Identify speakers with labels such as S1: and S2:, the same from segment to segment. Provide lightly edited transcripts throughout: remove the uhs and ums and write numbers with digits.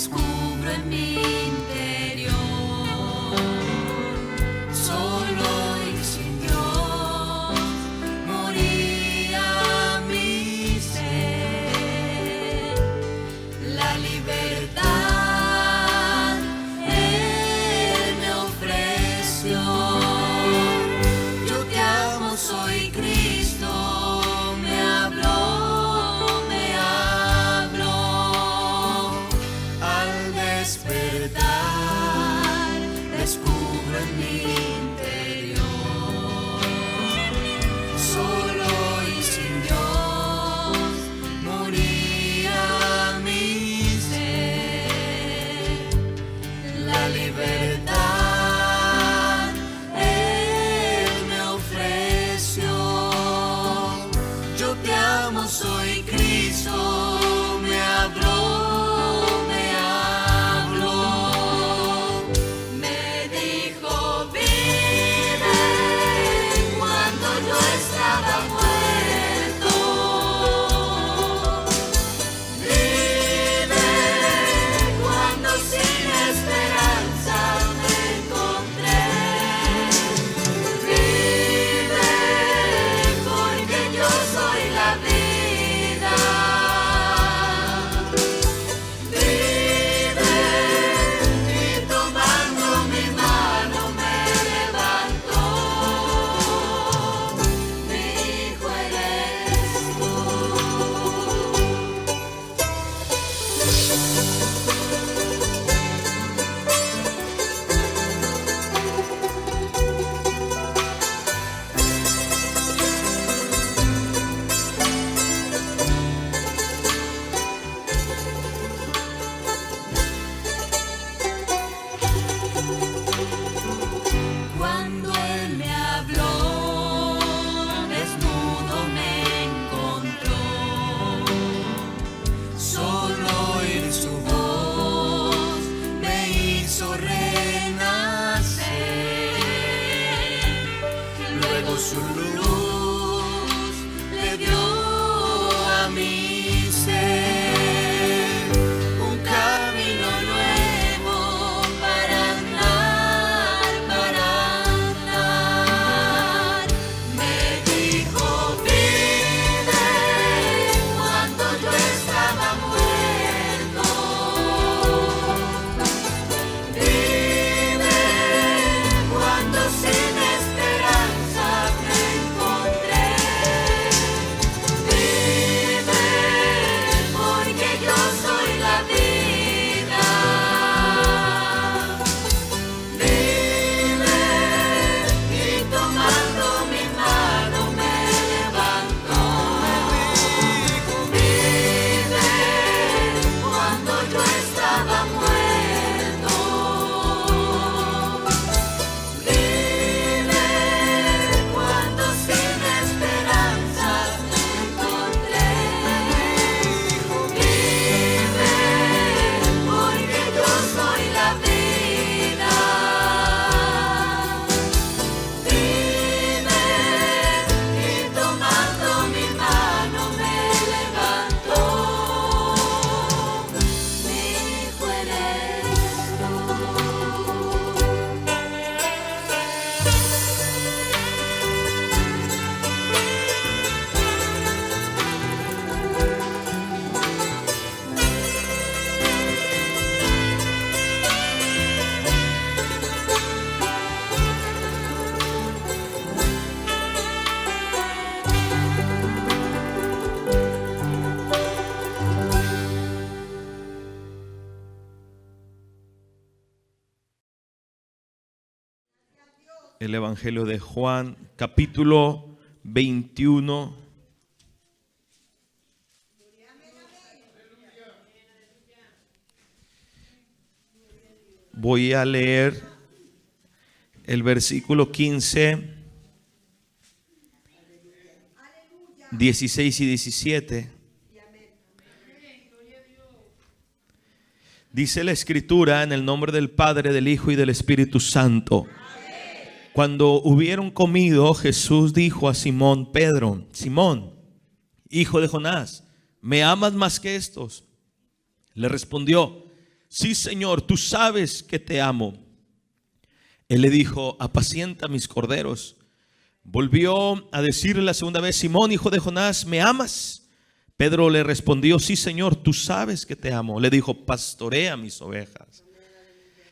S1: descubro en mi interior. Solo y sin Dios moría mi ser. La libertad Él me ofreció. Yo te amo, soy Cristo. Me habló al despertar. Descubro en mi interior. Solo y sin Dios moría mi ser. La libertad Él me ofreció. Yo te amo, soy Cristo. Me habló. Me dijo, vive cuando yo estaba muerto. Vive cuando sin esperanza me encontré. Vive porque yo soy la vida. Vive y tomando mi mano me levantó. Mi hijo eres tú. Cuando Él me habló, desnudo me encontró. Solo oír su voz me hizo renacer. Luego su luz le dio a mi ser un camino nuevo para andar, Me dijo, vive cuando yo estaba muerto. Vive cuando sin esperanza me encontré. Vive porque yo soy la vida. Vive y tomando mi mano me levantó. Vive cuando yo estaba muerto. Vive cuando sin esperanza me encontré. Vive porque yo soy la vida. Vive y tomando mi mano me levantó. Mi hijo eres tú.
S2: El Evangelio de Juan, capítulo 21. Voy a leer el versículo 15, 16 y 17. Dice la Escritura, en el nombre del Padre, del Hijo y del Espíritu Santo. Cuando hubieron comido, Jesús dijo a Simón Pedro: Simón, hijo de Jonás, ¿me amas más que estos? Le respondió: sí, Señor, tú sabes que te amo. Él le dijo, apacienta mis corderos. Volvió a decirle la segunda vez, Simón, hijo de Jonás, ¿me amas? Pedro le respondió, sí, Señor, tú sabes que te amo. Le dijo, pastorea mis ovejas.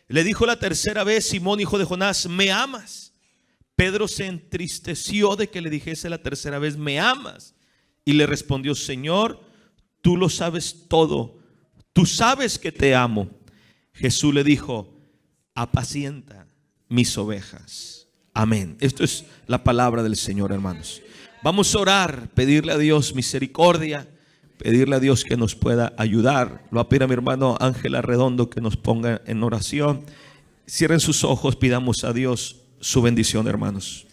S2: Le dijo la tercera vez, Simón, hijo de Jonás, ¿me amas? Pedro se entristeció de que le dijese la tercera vez, ¿me amas? Y le respondió, Señor, tú lo sabes todo, tú sabes que te amo. Jesús le dijo, apacienta mis ovejas. Amén. Esto es la palabra del Señor, hermanos. Vamos a orar, pedirle a Dios misericordia, pedirle a Dios que nos pueda ayudar. Lo apira mi hermano Ángel Arredondo que nos ponga en oración. Cierren sus ojos, pidamos a Dios su bendición, hermanos.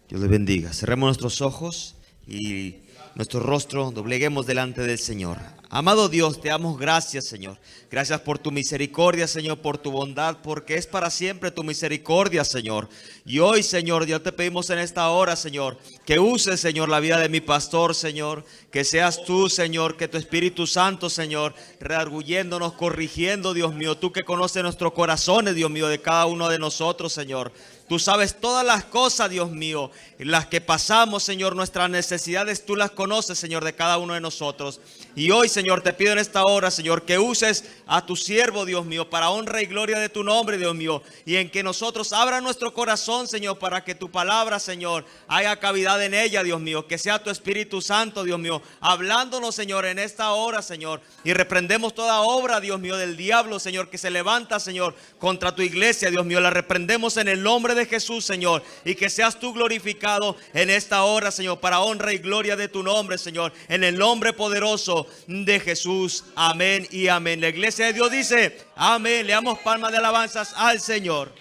S3: Dios les bendiga. Cerremos nuestros ojos y nuestro rostro, dobleguemos delante del Señor. Amado Dios, te damos gracias, Señor. Gracias por tu misericordia, Señor, por tu bondad, porque es para siempre tu misericordia, Señor. Y hoy, Señor, ya te pedimos en esta hora, Señor, que uses, Señor, la vida de mi pastor, Señor. Que seas tú, Señor, que tu Espíritu Santo, Señor, redarguyéndonos, corrigiendo, Dios mío. Tú que conoces nuestros corazones, Dios mío, de cada uno de nosotros, Señor. Tú sabes todas las cosas, Dios mío, en las que pasamos, Señor, nuestras necesidades, tú las conoces, Señor, de cada uno de nosotros. Y hoy, Señor, te pido en esta hora, Señor, que uses a tu siervo, Dios mío, para honra y gloria de tu nombre, Dios mío, y en que nosotros abra nuestro corazón, Señor, para que tu palabra, Señor, haya cavidad en ella, Dios mío, que sea tu Espíritu Santo, Dios mío, hablándonos, Señor, en esta hora, Señor, y reprendemos toda obra, Dios mío, del diablo, Señor, que se levanta, Señor, contra tu iglesia, Dios mío, la reprendemos en el nombre de Jesús, Señor, y que seas tú glorificado en esta hora, Señor, para honra y gloria de tu nombre, Señor, en el nombre poderoso de Jesús. Amén y amén. La iglesia de Dios dice, amén. Le damos palmas de alabanzas al Señor.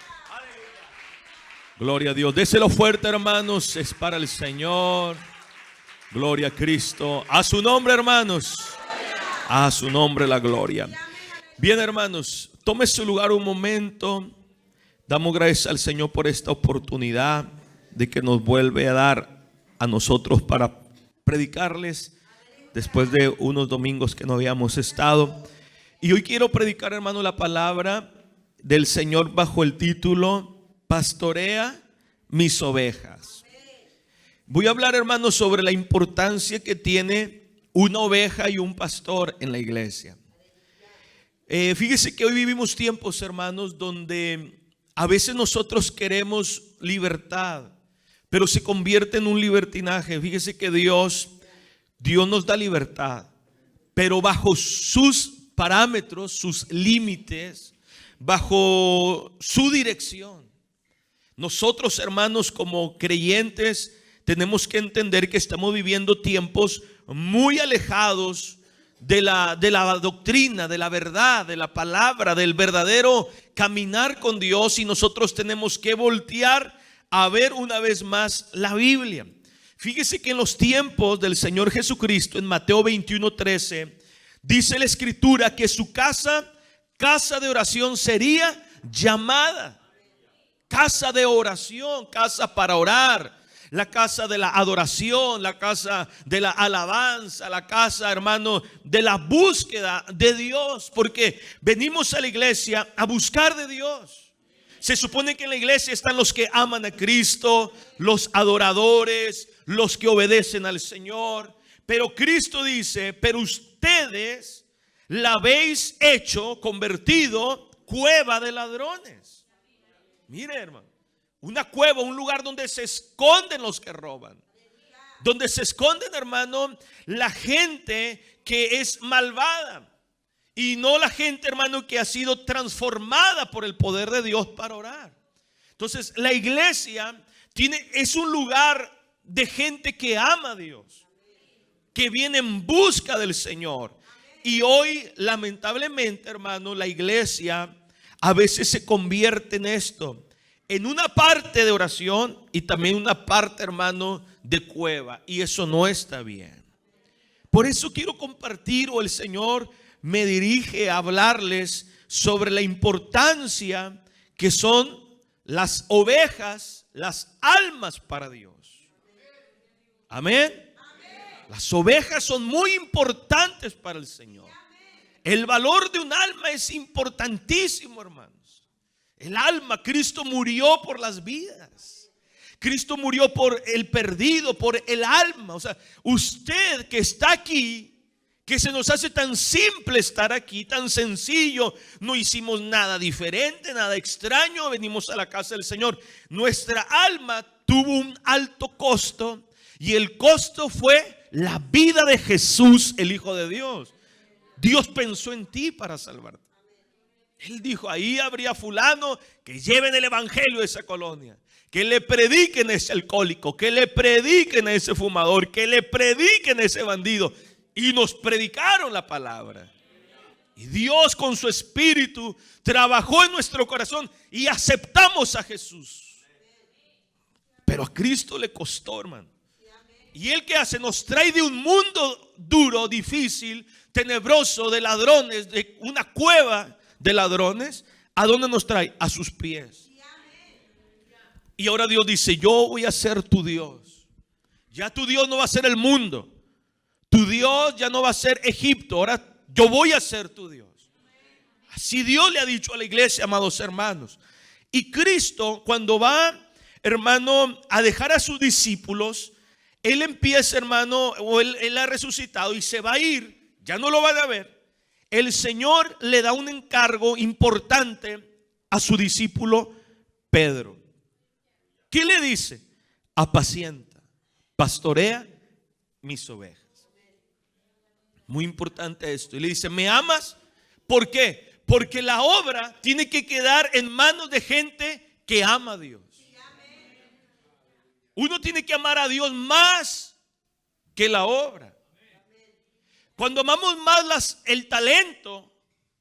S2: Gloria a Dios. Déselo fuerte, hermanos. Es para el Señor. Gloria a Cristo. A su nombre, hermanos. A su nombre la gloria. Bien, hermanos, tome su lugar un momento. Damos gracias al Señor por esta oportunidad de que nos vuelve a dar a nosotros para predicarles después de unos domingos que no habíamos estado. Y hoy quiero predicar, hermano, la palabra del Señor bajo el título Pastorea mis ovejas. Voy a hablar, hermano, sobre la importancia que tiene una oveja y un pastor en la iglesia. Fíjese que hoy vivimos tiempos, hermanos, donde a veces nosotros queremos libertad, pero se convierte en un libertinaje. Fíjese que Dios nos da libertad, pero bajo sus parámetros, sus límites, bajo su dirección. Nosotros, hermanos, como creyentes, tenemos que entender que estamos viviendo tiempos muy alejados de la doctrina, de la verdad, de la palabra, del verdadero caminar con Dios, y nosotros tenemos que voltear a ver una vez más la Biblia. Fíjese que en los tiempos del Señor Jesucristo, en Mateo 21:13, dice la Escritura que su casa de oración sería llamada casa de oración, casa para orar, la casa de la adoración, la casa de la alabanza, la casa, hermano, de la búsqueda de Dios, porque venimos a la iglesia a buscar de Dios. Se supone que en la iglesia están los que aman a Cristo, los adoradores, los que obedecen al Señor. Pero Cristo dice, pero ustedes la habéis hecho, convertido, cueva de ladrones. Mire, hermano, una cueva, un lugar donde se esconden los que roban, donde se esconden, hermano, la gente que es malvada, y no la gente, hermano, que ha sido transformada por el poder de Dios para orar. Entonces, la iglesia es un lugar de gente que ama a Dios, que viene en busca del Señor. Y hoy, lamentablemente, hermano, la iglesia a veces se convierte en esto, en una parte de oración y también una parte, hermano, de cueva. Y eso no está bien. Por eso quiero compartir, o el Señor me dirige a hablarles sobre la importancia que son las ovejas, las almas para Dios. Amén. Las ovejas son muy importantes para el Señor. El valor de un alma es importantísimo, hermanos. El alma, Cristo murió por las vidas. Cristo murió por el perdido, por el alma. O sea, usted que está aquí, que se nos hace tan simple estar aquí, tan sencillo, no hicimos nada diferente, nada extraño, venimos a la casa del Señor. Nuestra alma tuvo un alto costo y el costo fue la vida de Jesús, el Hijo de Dios. Dios pensó en ti para salvarte. Él dijo, ahí habría fulano que lleven el evangelio a esa colonia, que le prediquen a ese alcohólico, que le prediquen a ese fumador, que le prediquen a ese bandido. Y nos predicaron la palabra. Y Dios con su espíritu trabajó en nuestro corazón y aceptamos a Jesús. Pero a Cristo le costó, hermano. Y Él, ¿qué hace? Nos trae de un mundo duro, difícil, tenebroso, de ladrones, de una cueva de ladrones. ¿A dónde nos trae? A sus pies. Y ahora Dios dice, yo voy a ser tu Dios. Ya tu Dios no va a ser el mundo. Tu Dios ya no va a ser Egipto. Ahora yo voy a ser tu Dios. Así Dios le ha dicho a la iglesia, amados hermanos. Y Cristo, cuando va, hermano, a dejar a sus discípulos, Él empieza, hermano, o él ha resucitado y se va a ir. Ya no lo van a ver. El Señor le da un encargo importante a su discípulo Pedro. ¿Qué le dice? Apacienta, pastorea mis ovejas. Muy importante esto. Y le dice, ¿me amas? ¿Por qué? Porque la obra tiene que quedar en manos de gente que ama a Dios. Uno tiene que amar a Dios más que la obra. Cuando amamos más el talento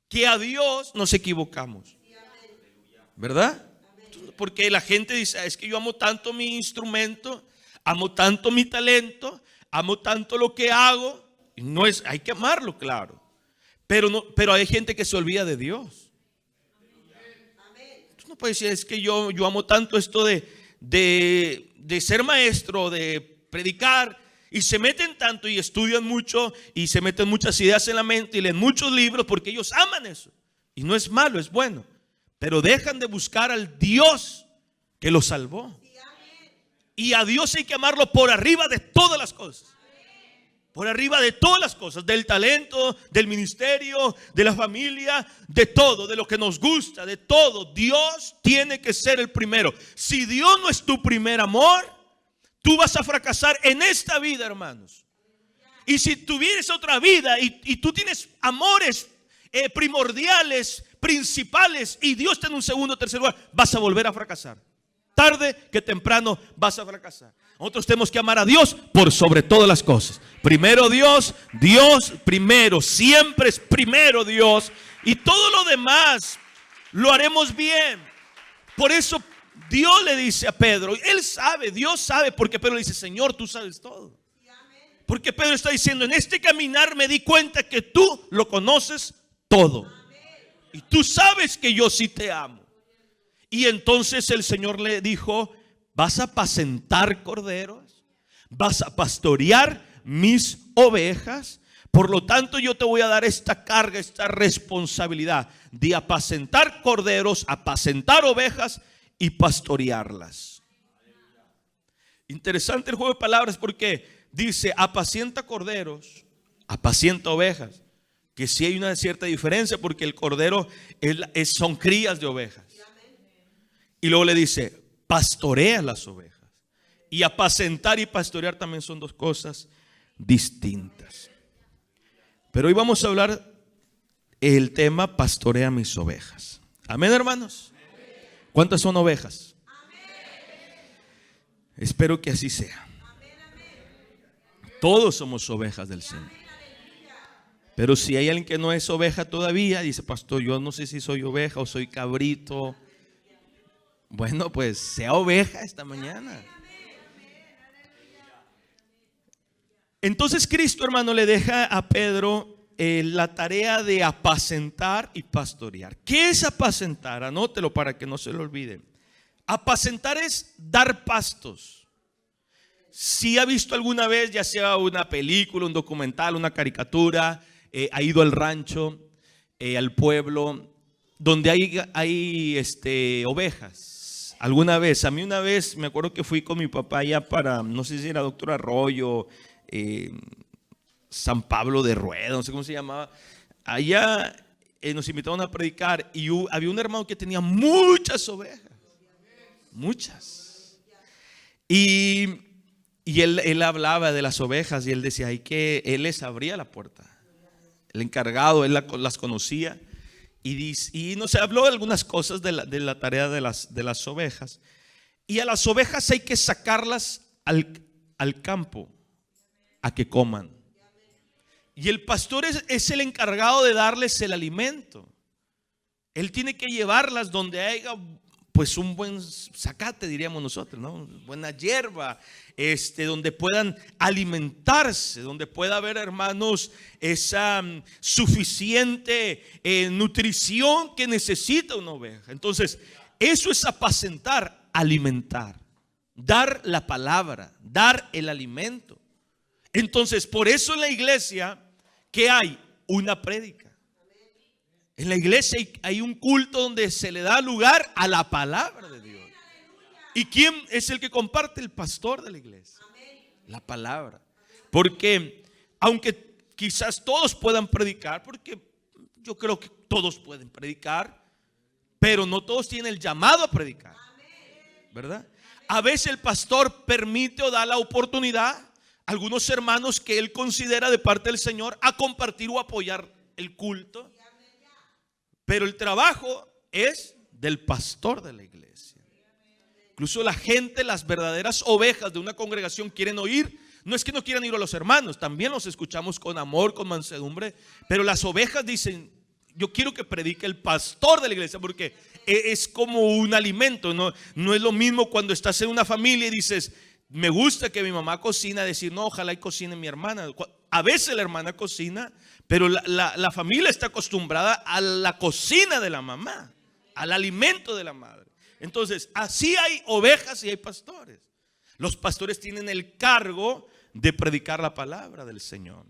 S2: que a Dios, nos equivocamos. ¿Verdad? Porque la gente dice, es que yo amo tanto mi instrumento, amo tanto mi talento, amo tanto lo que hago. No es, hay que amarlo, claro. Pero hay gente que se olvida de Dios. Tú no puedes decir, es que yo amo tanto esto de ser maestro, de predicar, y se meten tanto y estudian mucho y se meten muchas ideas en la mente y leen muchos libros porque ellos aman eso. Y no es malo, es bueno. Pero dejan de buscar al Dios que los salvó. Y a Dios hay que amarlo por arriba de todas las cosas. Por arriba de todas las cosas, del talento, del ministerio, de la familia, de todo, de lo que nos gusta, de todo. Dios tiene que ser el primero. Si Dios no es tu primer amor, tú vas a fracasar en esta vida, hermanos. Y si tuvieras otra vida y tú tienes amores primordiales, principales, y Dios está en un segundo o tercer lugar, vas a volver a fracasar. Tarde que temprano vas a fracasar. Nosotros tenemos que amar a Dios por sobre todas las cosas. Primero Dios, Dios primero. Siempre es primero Dios. Y todo lo demás lo haremos bien. Por eso Dios le dice a Pedro, él sabe, Dios sabe, porque Pedro le dice, Señor, tú sabes todo. Porque Pedro está diciendo, en este caminar me di cuenta que tú lo conoces todo. Y tú sabes que yo sí te amo. Y entonces el Señor le dijo, vas a apacentar corderos, vas a pastorear mis ovejas. Por lo tanto, yo te voy a dar esta carga, esta responsabilidad de apacentar corderos, apacentar ovejas y pastorearlas. Interesante el juego de palabras porque dice apacienta corderos, apacienta ovejas. Que sí hay una cierta diferencia porque el cordero son crías de ovejas. Y luego le dice, pastorea las ovejas. Y apacentar y pastorear también son dos cosas distintas. Pero hoy vamos a hablar el tema pastorea mis ovejas. Amén, hermanos. ¿Cuántas son ovejas? Espero que así sea. Todos somos ovejas del Señor. Pero si hay alguien que no es oveja todavía, dice, pastor, yo no sé si soy oveja o soy cabrito. Bueno, pues sea oveja esta mañana. Entonces Cristo, hermano, le deja a Pedro la tarea de apacentar y pastorear. ¿Qué es apacentar? Anótelo para que no se lo olviden. Apacentar es dar pastos. Si ha visto alguna vez, ya sea una película, un documental, una caricatura, ha ido al rancho, al pueblo donde hay ovejas. Alguna vez, a mí una vez me acuerdo que fui con mi papá allá para, no sé si era Doctor Arroyo, San Pablo de Rueda, no sé cómo se llamaba. Allá nos invitaron a predicar y había un hermano que tenía muchas ovejas, muchas. Y él hablaba de las ovejas y él decía, él les abría la puerta. El encargado, él las conocía. Y nos habló de algunas cosas de la tarea de las ovejas. Y a las ovejas hay que sacarlas al campo a que coman. Y el pastor es el encargado de darles el alimento. Él tiene que llevarlas donde haya pues un buen zacate, diríamos nosotros, ¿no? Buena hierba, donde puedan alimentarse, donde pueda haber, hermanos, esa suficiente nutrición que necesita una oveja. Entonces, eso es apacentar, alimentar, dar la palabra, dar el alimento. Entonces, por eso en la iglesia, ¿qué hay? Una prédica. En la iglesia hay un culto donde se le da lugar a la palabra de Dios. ¿Y quién es el que comparte? El pastor de la iglesia. La palabra. Porque aunque quizás todos puedan predicar, porque yo creo que todos pueden predicar, pero no todos tienen el llamado a predicar, ¿verdad? A veces el pastor permite o da la oportunidad a algunos hermanos que él considera de parte del Señor a compartir o apoyar el culto. Pero el trabajo es del pastor de la iglesia. Incluso la gente, las verdaderas ovejas de una congregación quieren oír. No es que no quieran ir a los hermanos, también los escuchamos con amor, con mansedumbre. Pero las ovejas dicen, yo quiero que predique el pastor de la iglesia, porque es como un alimento. No es lo mismo cuando estás en una familia y dices, me gusta que mi mamá cocina, decir, no, ojalá y cocine mi hermana. A veces la hermana cocina, pero la familia está acostumbrada a la cocina de la mamá, al alimento de la madre. Entonces, así hay ovejas y hay pastores. Los pastores tienen el cargo de predicar la palabra del Señor.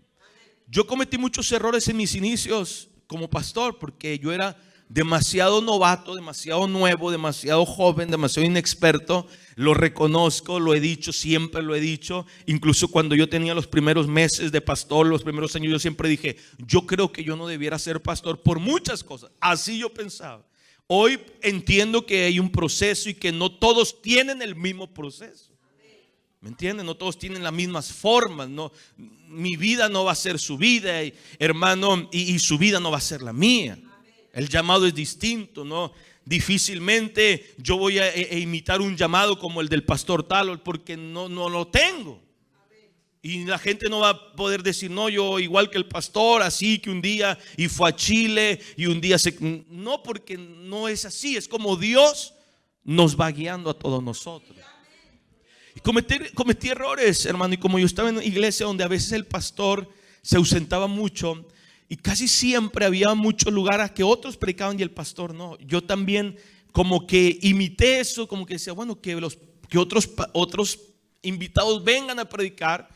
S2: Yo cometí muchos errores en mis inicios como pastor, porque yo era demasiado novato, demasiado nuevo, demasiado joven, demasiado inexperto. Lo reconozco, lo he dicho, siempre lo he dicho. Incluso cuando yo tenía los primeros meses de pastor, los primeros años, yo siempre dije, yo creo que yo no debiera ser pastor por muchas cosas. Así yo pensaba. Hoy entiendo que hay un proceso y que no todos tienen el mismo proceso. ¿Me entienden? No todos tienen las mismas formas. No, mi vida no va a ser su vida, hermano, y su vida no va a ser la mía. El llamado es distinto, ¿no? Difícilmente yo voy a imitar un llamado como el del pastor tal, porque no lo tengo. Y la gente no va a poder decir, no, yo igual que el pastor, así que un día y fue a Chile y un día no, porque no es así. Es como Dios nos va guiando a todos nosotros. Y cometí errores, hermano. Y como yo estaba en iglesia donde a veces el pastor se ausentaba mucho, y casi siempre había mucho lugar a que otros predicaban y el pastor no. Yo también como que imité eso, como que decía, bueno, que otros invitados vengan a predicar.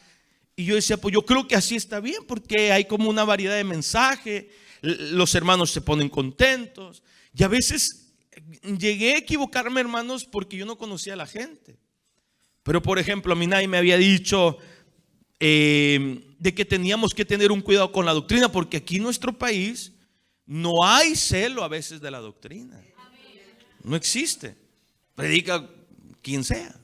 S2: Y yo decía, pues yo creo que así está bien, porque hay como una variedad de mensaje. Los hermanos se ponen contentos. Y a veces llegué a equivocarme, hermanos, porque yo no conocía a la gente. Pero por ejemplo, a mí nadie me había dicho de que teníamos que tener un cuidado con la doctrina, porque aquí en nuestro país no hay celo a veces de la doctrina. No existe. Predica quien sea.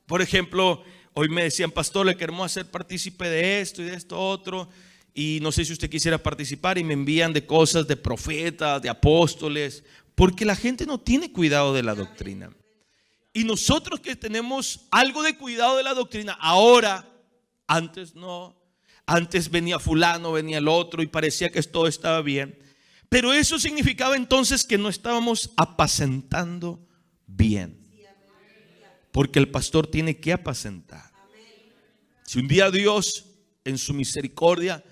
S2: Por ejemplo, hoy me decían, pastor, le queremos hacer partícipe de esto y de esto otro, y no sé si usted quisiera participar, y me envían de cosas de profetas, de apóstoles, porque la gente no tiene cuidado de la doctrina. Y nosotros que tenemos algo de cuidado de la doctrina, ahora, antes no, antes venía fulano, venía el otro y parecía que todo estaba bien. Pero eso significaba entonces que no estábamos apacentando bien. Porque el pastor tiene que apacentar. Si un día Dios en su misericordia,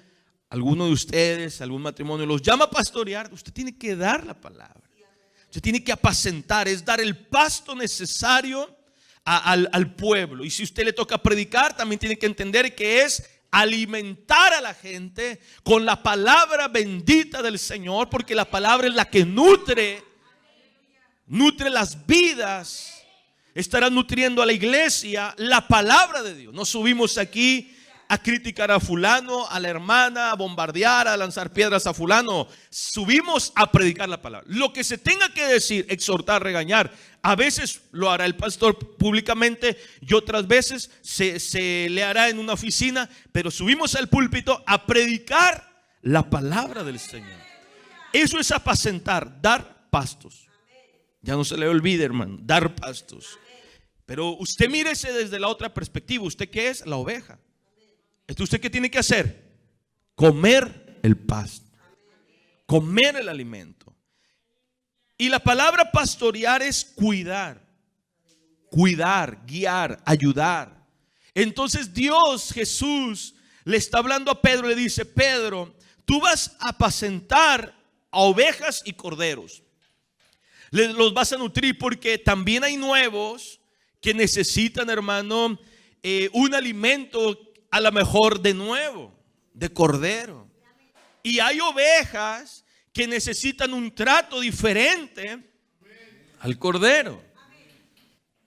S2: alguno de ustedes, algún matrimonio los llama a pastorear, usted tiene que dar la palabra. Usted tiene que apacentar, es dar el pasto necesario al pueblo. Y si usted le toca predicar, también tiene que entender que es alimentar a la gente con la palabra bendita del Señor, porque la palabra es la que nutre las vidas. Estará nutriendo a la iglesia la palabra de Dios. No subimos aquí a criticar a fulano, a la hermana, a bombardear, a lanzar piedras a fulano. Subimos a predicar la palabra. Lo que se tenga que decir, exhortar, regañar, a veces lo hará el pastor públicamente y otras veces se le hará en una oficina, pero subimos al púlpito a predicar la palabra del Señor. Eso es apacentar, dar pastos. Ya no se le olvide, hermano, dar pastos. Pero usted mírese desde la otra perspectiva. ¿Usted qué es? La oveja. Entonces, ¿usted qué tiene que hacer? Comer el pasto, comer el alimento. Y la palabra pastorear es cuidar, guiar, ayudar. Entonces Dios, Jesús, le está hablando a Pedro, le dice: Pedro, tú vas a apacentar a ovejas y corderos. Los vas a nutrir, porque también hay nuevos que necesitan, hermano, un alimento a lo mejor de nuevo, de cordero. Y hay ovejas que necesitan un trato diferente al cordero.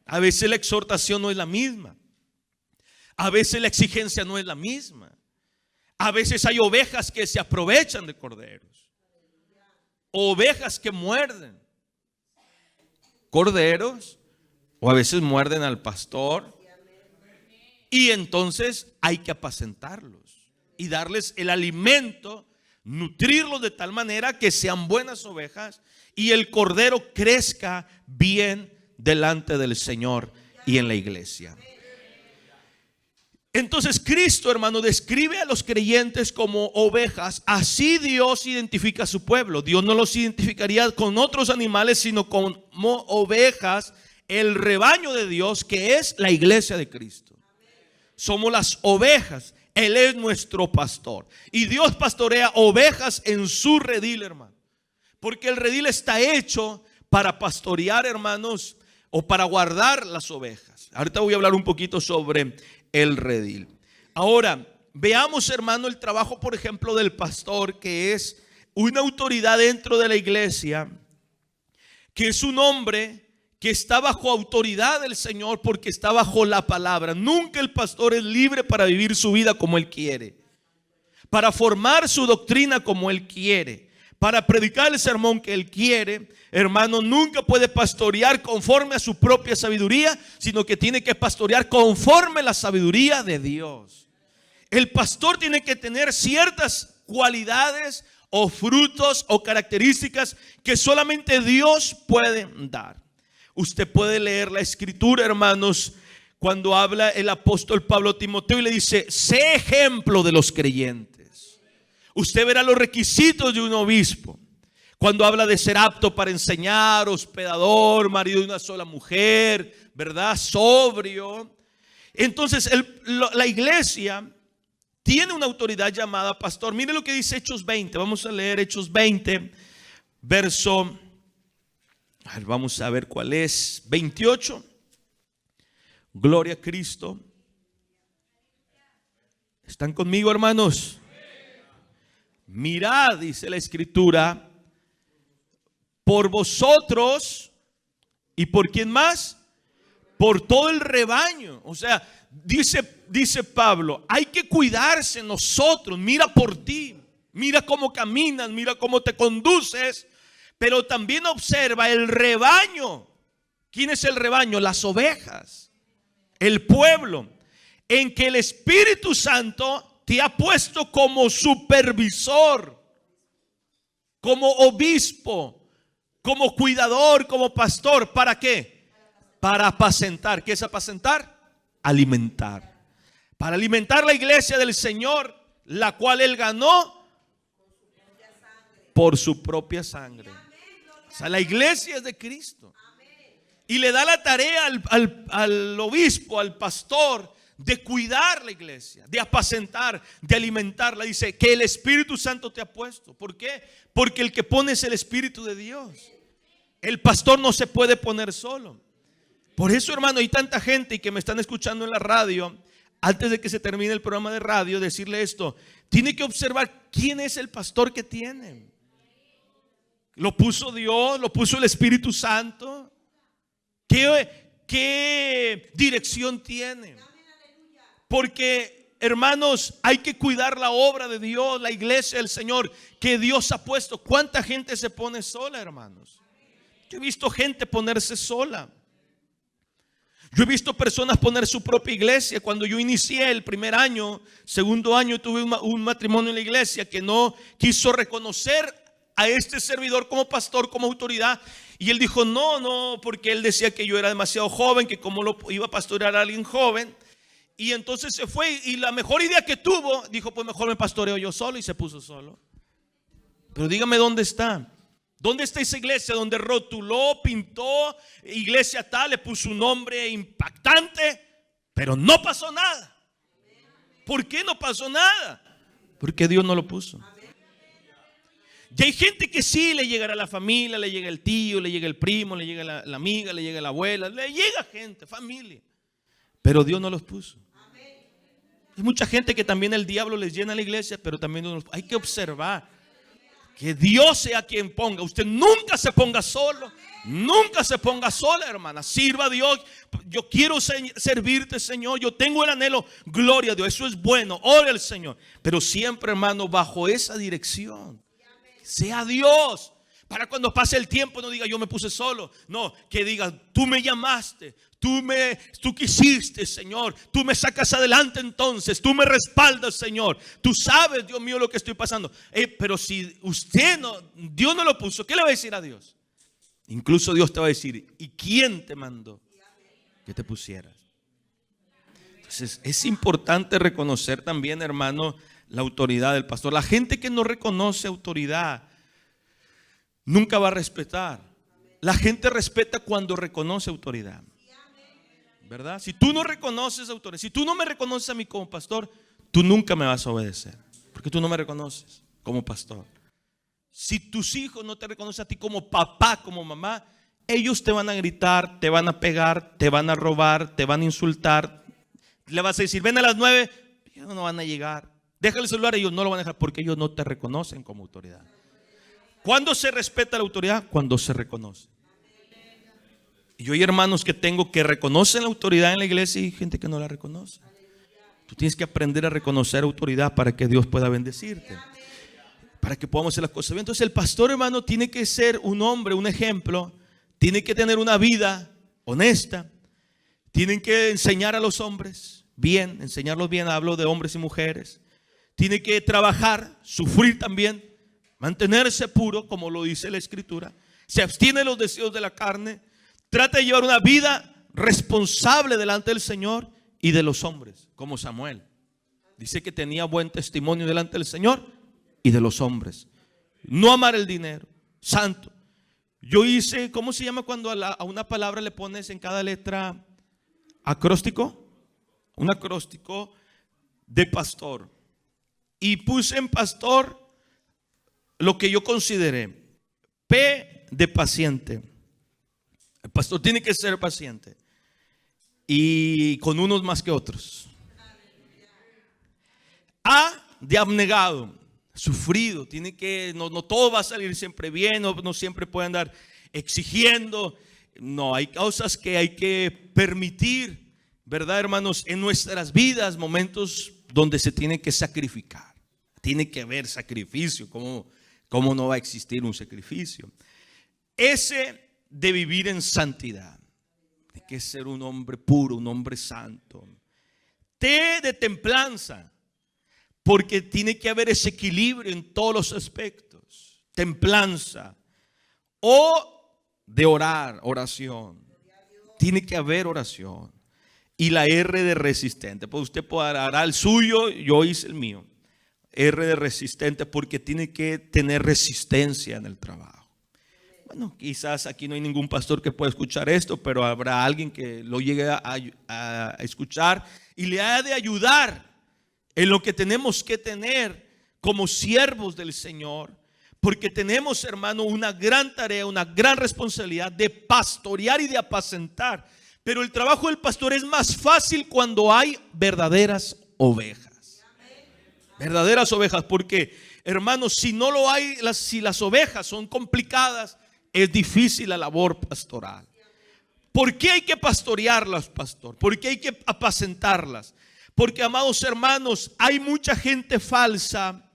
S2: A veces la exhortación no es la misma. A veces la exigencia no es la misma. A veces hay ovejas que se aprovechan de corderos. Ovejas que muerden. Corderos, o a veces muerden al pastor. Y entonces hay que apacentarlos y darles el alimento, nutrirlos de tal manera que sean buenas ovejas y el cordero crezca bien delante del Señor y en la iglesia. Entonces Cristo, hermano, describe a los creyentes como ovejas. Así Dios identifica a su pueblo. Dios no los identificaría con otros animales, sino como ovejas, el rebaño de Dios, que es la iglesia de Cristo. Somos las ovejas. Él es nuestro pastor. Y Dios pastorea ovejas en su redil, hermano. Porque el redil está hecho para pastorear, hermanos, o para guardar las ovejas. Ahorita voy a hablar un poquito sobre el redil. Ahora, veamos, hermano, el trabajo, por ejemplo, del pastor, que es una autoridad dentro de la iglesia, que es un hombre que está bajo autoridad del Señor, porque está bajo la palabra. Nunca el pastor es libre para vivir su vida como él quiere, para formar su doctrina como él quiere, para predicar el sermón que él quiere. Hermano, nunca puede pastorear conforme a su propia sabiduría, sino que tiene que pastorear conforme a la sabiduría de Dios. El pastor tiene que tener ciertas cualidades o frutos o características que solamente Dios puede dar. Usted puede leer la escritura, hermanos, cuando habla el apóstol Pablo a Timoteo y le dice: sé ejemplo de los creyentes. Usted verá los requisitos de un obispo cuando habla de ser apto para enseñar, hospedador, marido de una sola mujer, ¿verdad? Sobrio. Entonces la iglesia tiene una autoridad llamada pastor. Mire lo que dice Hechos 20. Vamos a leer Hechos 20, verso, vamos a ver cuál es, 28. Gloria a Cristo. ¿Están conmigo, hermanos? Mirad, dice la escritura, por vosotros y por quién más, por todo el rebaño. O sea, dice Pablo, hay que cuidarse nosotros. Mira por ti, mira cómo caminas, mira cómo te conduces, pero también observa el rebaño. ¿Quién es el rebaño? Las ovejas, el pueblo, en que el Espíritu Santo te ha puesto como supervisor, como obispo, como cuidador, como pastor. ¿Para qué? Para apacentar. ¿Qué es apacentar? Alimentar. Para alimentar la iglesia del Señor, la cual Él ganó por su propia sangre. O sea, la iglesia es de Cristo. Y le da la tarea al obispo, al pastor, de cuidar la iglesia, de apacentar, de alimentarla. Dice que el Espíritu Santo te ha puesto. ¿Por qué? Porque el que pone es el Espíritu de Dios. El pastor no se puede poner solo. Por eso, hermano, hay tanta gente que me están escuchando en la radio. antes de que se termine el programa de radio, decirle esto: tiene que observar quién es el pastor que tiene. ¿Lo puso Dios? ¿Lo puso el Espíritu Santo? ¿Qué dirección tiene? Porque, hermanos, hay que cuidar la obra de Dios, la iglesia del Señor que Dios ha puesto. ¿Cuánta gente se pone sola, hermanos? Yo he visto gente ponerse sola. Yo he visto personas poner su propia iglesia. Cuando yo inicié el primer año, segundo año, tuve un matrimonio en la iglesia que no quiso reconocer a este servidor como pastor, como autoridad. Y él dijo no, porque él decía que yo era demasiado joven, que cómo lo iba a pastorear a alguien joven. Y entonces se fue, y la mejor idea que tuvo, dijo: pues mejor me pastoreo yo solo, y se puso solo. Pero dígame, ¿dónde está? ¿Dónde está esa iglesia donde rotuló, pintó, iglesia tal, le puso un nombre impactante, pero no pasó nada? ¿Por qué no pasó nada? Porque Dios no lo puso. Y hay gente que sí le llegará a la familia, le llega el tío, le llega el primo, le llega la amiga, le llega la abuela, le llega gente, familia. Pero Dios no los puso. Hay mucha gente que también el diablo les llena la iglesia, pero también hay que observar que Dios sea quien ponga. Usted nunca se ponga solo, nunca se ponga sola, hermana. Sirva a Dios. Yo quiero servirte, Señor. Yo tengo el anhelo, gloria a Dios. Eso es bueno, ore al Señor. Pero siempre, hermano, bajo esa dirección. Sea Dios. Para cuando pase el tiempo no diga: yo me puse solo. No, que diga: tú me llamaste, tú quisiste, Señor. Tú me sacas adelante entonces. Tú me respaldas, Señor. Tú sabes, Dios mío, lo que estoy pasando. Pero si Dios no lo puso, ¿qué le va a decir a Dios? Incluso Dios te va a decir: ¿y quién te mandó que te pusieras? Entonces es importante reconocer también, hermano, la autoridad del pastor. La gente que no reconoce autoridad nunca va a respetar. La gente respeta cuando reconoce autoridad, ¿verdad? Si tú no reconoces autoridad, si tú no me reconoces a mí como pastor, tú nunca me vas a obedecer, porque tú no me reconoces como pastor. Si tus hijos no te reconocen a ti como papá, como mamá, ellos te van a gritar, te van a pegar, te van a robar, te van a insultar. Le vas a decir: ven a las 9, ellos no van a llegar. Déjale el celular, ellos no lo van a dejar, porque ellos no te reconocen como autoridad. ¿Cuándo se respeta la autoridad? Cuando se reconoce. Y yo hay hermanos que tengo que reconocen la autoridad en la iglesia y gente que no la reconoce. Tú tienes que aprender a reconocer autoridad para que Dios pueda bendecirte, para que podamos hacer las cosas bien. Entonces el pastor, hermano, tiene que ser un hombre, un ejemplo. Tiene que tener una vida honesta. Tienen que enseñar a los hombres bien, enseñarlos bien. Hablo de hombres y mujeres. Tiene que trabajar, sufrir también, mantenerse puro, como lo dice la Escritura. Se abstiene de los deseos de la carne. Trata de llevar una vida responsable delante del Señor y de los hombres, como Samuel. Dice que tenía buen testimonio delante del Señor y de los hombres. No amar el dinero, santo. Yo hice, ¿cómo se llama cuando a una palabra le pones en cada letra acróstico? Un acróstico de pastor. Y puse en pastor lo que yo consideré: P de paciente. El pastor tiene que ser paciente, y con unos más que otros. A de abnegado, sufrido. Tiene que, no todo va a salir siempre bien, no siempre puede andar exigiendo. No, hay cosas que hay que permitir, ¿verdad, hermanos? En nuestras vidas, momentos donde se tiene que sacrificar. Tiene que haber sacrificio. ¿Cómo no va a existir un sacrificio? Ese de vivir en santidad. Tiene que ser un hombre puro, un hombre santo. T de templanza, porque tiene que haber ese equilibrio en todos los aspectos. Templanza. O de orar, oración. Tiene que haber oración. Y la R de resistente. Pues usted hará el suyo, yo hice el mío. R de resistente, porque tiene que tener resistencia en el trabajo. Bueno, quizás aquí no hay ningún pastor que pueda escuchar esto, pero habrá alguien que lo llegue a escuchar y le ha de ayudar en lo que tenemos que tener como siervos del Señor, porque tenemos, hermano, una gran tarea, una gran responsabilidad de pastorear y de apacentar. Pero el trabajo del pastor es más fácil cuando hay verdaderas ovejas. Verdaderas ovejas, porque hermanos, si no lo hay, si las ovejas son complicadas, es difícil la labor pastoral. ¿Por qué hay que pastorearlas, pastor? ¿Por qué hay que apacentarlas? Porque, amados hermanos, hay mucha gente falsa,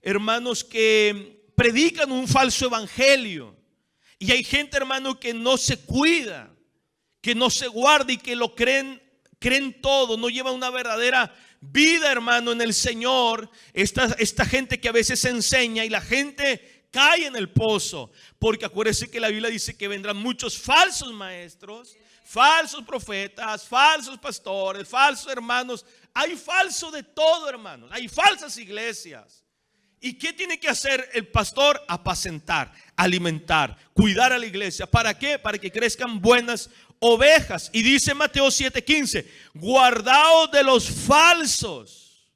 S2: hermanos, que predican un falso evangelio. Y hay gente, hermano, que no se cuida, que no se guarda y que lo creen todo, no llevan una verdadera vida, hermano, en el Señor. Esta gente que a veces enseña y la gente cae en el pozo, porque acuérdense que la Biblia dice que vendrán muchos falsos maestros, falsos profetas, falsos pastores, falsos hermanos. Hay falso de todo, hermanos. Hay falsas iglesias. ¿Y qué tiene que hacer el pastor? Apacentar, alimentar, cuidar a la iglesia. ¿Para qué? Para que crezcan buenas ovejas. Y dice Mateo 7:15: guardaos de los falsos.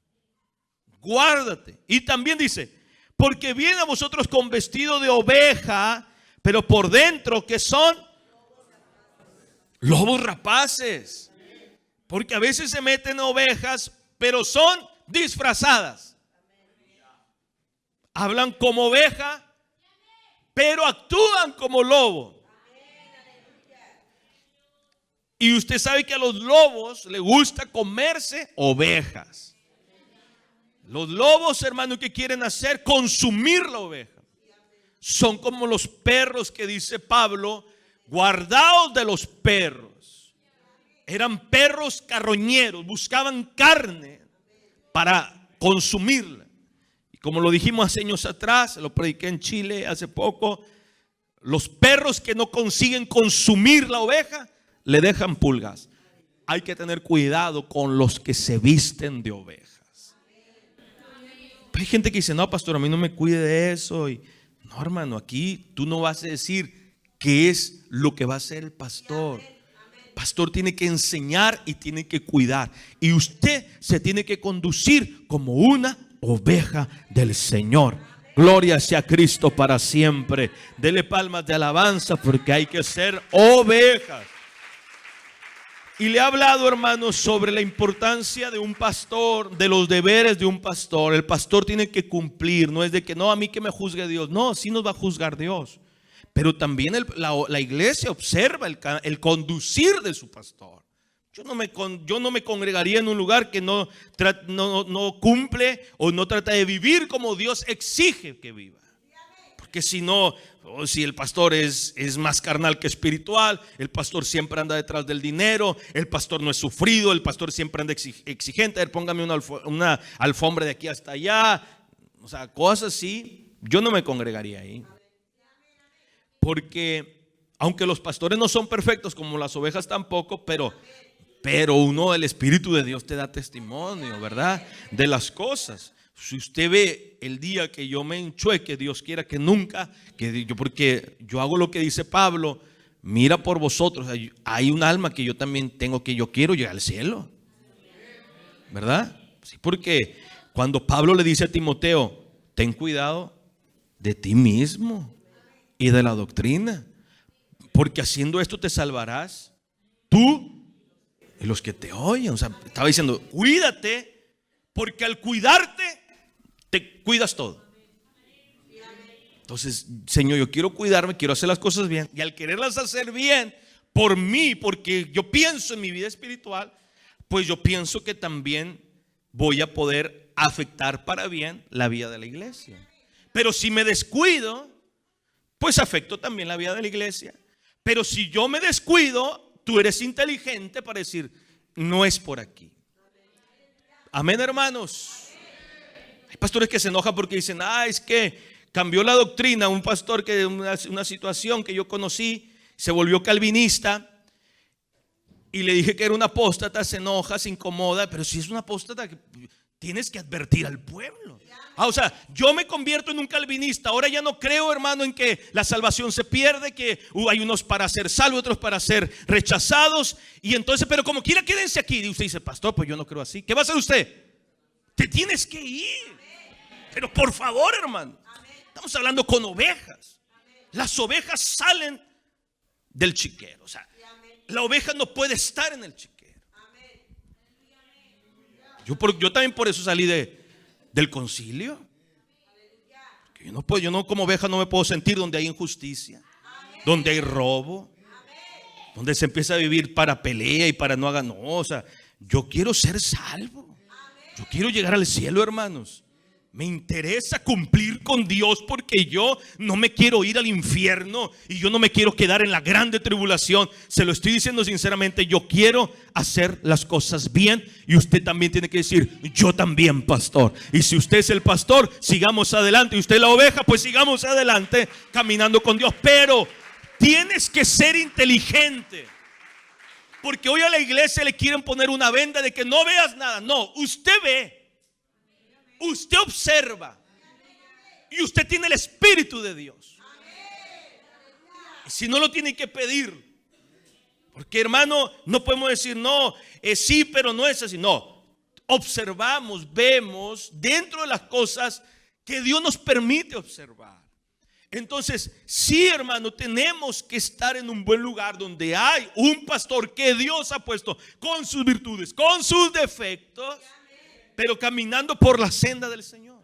S2: Guárdate. Y también dice: porque vienen a vosotros con vestido de oveja, pero por dentro, ¿qué son? Lobos rapaces. Porque a veces se meten ovejas, pero son disfrazadas. Hablan como oveja, pero actúan como lobo. Y usted sabe que a los lobos les gusta comerse ovejas. Los lobos, hermano, ¿qué quieren hacer? Consumir la oveja. Son como los perros que dice Pablo: guardaos de los perros. Eran perros carroñeros, buscaban carne para consumirla. Y como lo dijimos hace años atrás, lo prediqué en Chile hace poco, los perros que no consiguen consumir la oveja le dejan pulgas. Hay que tener cuidado con los que se visten de ovejas. Hay gente que dice: no, pastor, a mí no me cuide de eso. Y no, hermano, aquí tú no vas a decir qué es lo que va a hacer el pastor. El pastor tiene que enseñar y tiene que cuidar. Y usted se tiene que conducir como una oveja del Señor. Gloria sea a Cristo para siempre. Dele palmas de alabanza, porque hay que ser ovejas. Y le he hablado, hermanos, sobre la importancia de un pastor, de los deberes de un pastor. El pastor tiene que cumplir. No es de que no, a mí que me juzgue Dios. No, sí nos va a juzgar Dios. Pero también la iglesia observa el conducir de su pastor. Yo no me congregaría en un lugar que no cumple o no trata de vivir como Dios exige que viva. Porque si no, si el pastor es más carnal que espiritual, el pastor siempre anda detrás del dinero, el pastor no es sufrido, el pastor siempre anda exigente. A ver, póngame una alfombra de aquí hasta allá. O sea, cosas así. Yo no me congregaría ahí. Porque aunque los pastores no son perfectos, como las ovejas tampoco, pero uno, el Espíritu de Dios te da testimonio, ¿verdad? De las cosas. Si usted ve el día que yo me enchueque, Dios quiera que nunca, porque yo hago lo que dice Pablo: mira por vosotros, hay un alma que yo también tengo, que yo quiero llegar al cielo, ¿verdad? Sí, porque cuando Pablo le dice a Timoteo: ten cuidado de ti mismo y de la doctrina, porque haciendo esto te salvarás tú y los que te oyen. O sea, estaba diciendo: cuídate, porque al cuidarte te cuidas todo. Entonces, Señor, yo quiero cuidarme, quiero hacer las cosas bien. Y al quererlas hacer bien por mí, porque yo pienso en mi vida espiritual, pues yo pienso que también voy a poder afectar para bien la vida de la iglesia. Pero si me descuido, pues afecto también la vida de la iglesia. Pero si yo me descuido, tú eres inteligente para decir: no es por aquí. Amén, hermanos. Hay pastores que se enojan porque dicen: es que cambió la doctrina. Un pastor que una situación que yo conocí, se volvió calvinista, y le dije que era un apóstata. Se enoja, se incomoda. Pero si es un apóstata, tienes que advertir al pueblo. O sea, yo me convierto en un calvinista. Ahora ya no creo, hermano, en que la salvación se pierde, que hay unos para ser salvos, otros para ser rechazados. Y entonces, pero como quiera, quédense aquí. Y usted dice: pastor, pues yo no creo así. ¿Qué va a hacer usted? Te tienes que ir. Pero por favor, hermano, estamos hablando con ovejas. Las ovejas salen del chiquero. O sea, La oveja no puede estar en el chiquero. Yo también por eso salí del concilio. Yo no como oveja no me puedo sentir donde hay injusticia, donde hay robo, donde se empieza a vivir para pelea y para no haga. No, o sea, yo quiero ser salvo. Yo quiero llegar al cielo, hermanos. Me interesa cumplir con Dios porque yo no me quiero ir al infierno y yo no me quiero quedar en la grande tribulación. Se lo estoy diciendo sinceramente, yo quiero hacer las cosas bien y usted también tiene que decir, yo también, pastor. Y si usted es el pastor, sigamos adelante. Y usted es la oveja, pues sigamos adelante caminando con Dios. Pero tienes que ser inteligente. Porque hoy a la iglesia le quieren poner una venda de que no veas nada. No, usted ve. Usted observa y usted tiene el Espíritu de Dios. Y si no lo tiene que pedir, porque hermano, no podemos decir no, sí, pero no es así. No, observamos, vemos dentro de las cosas que Dios nos permite observar. Entonces, sí, hermano, tenemos que estar en un buen lugar donde hay un pastor que Dios ha puesto con sus virtudes, con sus defectos, pero caminando por la senda del Señor.